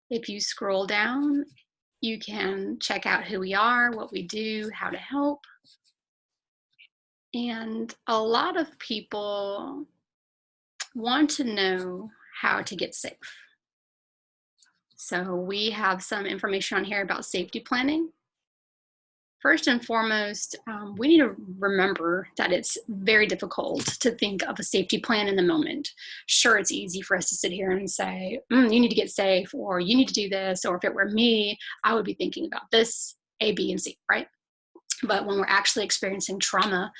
If you scroll down, you can check out who we are, what we do, how to help. And a lot of people want to know how to get safe. So we have some information on here about safety planning. First and foremost, we need to remember that it's very difficult to think of a safety plan in the moment. Sure, it's easy for us to sit here and say, you need to get safe, or you need to do this, or if it were me, I would be thinking about this, A, B, and C, right? But when we're actually experiencing trauma,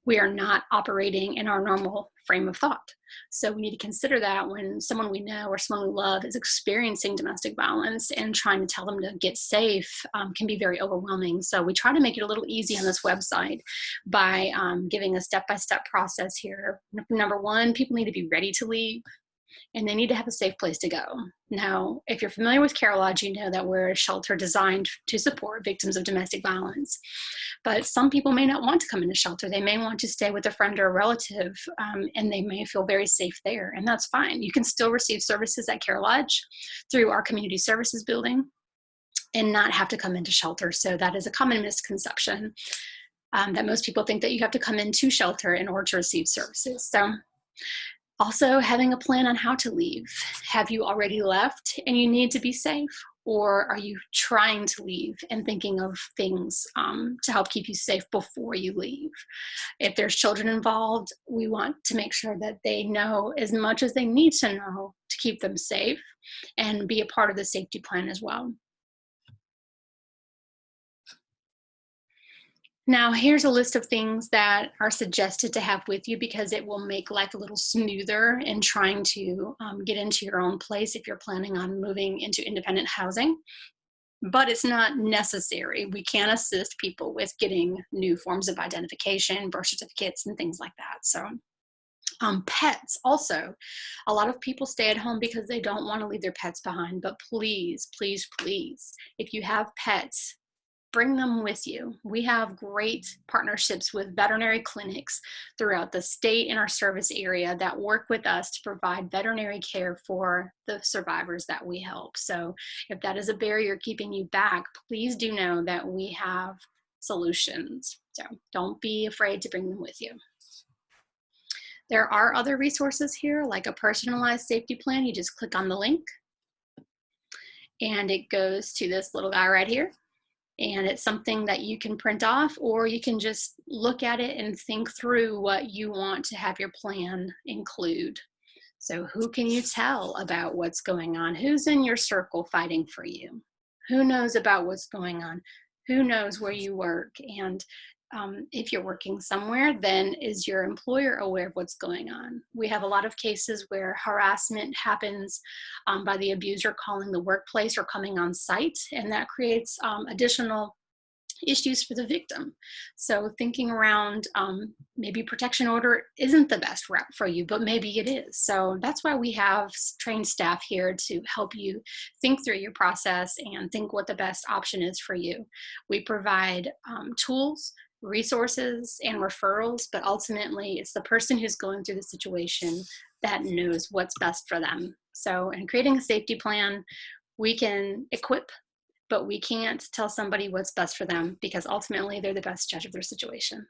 we are not operating in our normal frame of thought. So we need to consider that when someone we know or someone we love is experiencing domestic violence, and trying to tell them to get safe can be very overwhelming. So we try to make it a little easy on this website by giving a step-by-step process here. Number one, people need to be ready to leave, and they need to have a safe place to go. Now, if you're familiar with Care Lodge, you know that we're a shelter designed to support victims of domestic violence. But some people may not want to come into shelter. They may want to stay with a friend or a relative, and they may feel very safe there, and that's fine. You can still receive services at Care Lodge through our community services building and not have to come into shelter. So that is a common misconception, that most people think that you have to come into shelter in order to receive services. So also, having a plan on how to leave. Have you already left and you need to be safe? Or are you trying to leave and thinking of things to help keep you safe before you leave? If there's children involved, we want to make sure that they know as much as they need to know to keep them safe and be a part of the safety plan as well. Now, here's a list of things that are suggested to have with you because it will make life a little smoother in trying to get into your own place if you're planning on moving into independent housing. But it's not necessary. We can assist people with getting new forms of identification, birth certificates, and things like that. So, pets also. A lot of people stay at home because they don't want to leave their pets behind. But please, please, please, if you have pets, bring them with you. We have great partnerships with veterinary clinics throughout the state in our service area that work with us to provide veterinary care for the survivors that we help. So if that is a barrier keeping you back, please do know that we have solutions. So don't be afraid to bring them with you. There are other resources here, like a personalized safety plan. You just click on the link and it goes to this little guy right here. And it's something that you can print off, or you can just look at it and think through what you want to have your plan include. So who can you tell about what's going on? Who's in your circle fighting for you? Who knows about what's going on? Who knows where you work? And if you're working somewhere, then is your employer aware of what's going on? We have a lot of cases where harassment happens by the abuser calling the workplace or coming on site, and that creates additional issues for the victim. So thinking around maybe protection order isn't the best route for you, but maybe it is. So that's why we have trained staff here to help you think through your process and think what the best option is for you. We provide tools, resources, and referrals, but ultimately it's the person who's going through the situation that knows what's best for them. So in creating a safety plan, we can equip, but we can't tell somebody what's best for them because ultimately they're the best judge of their situation.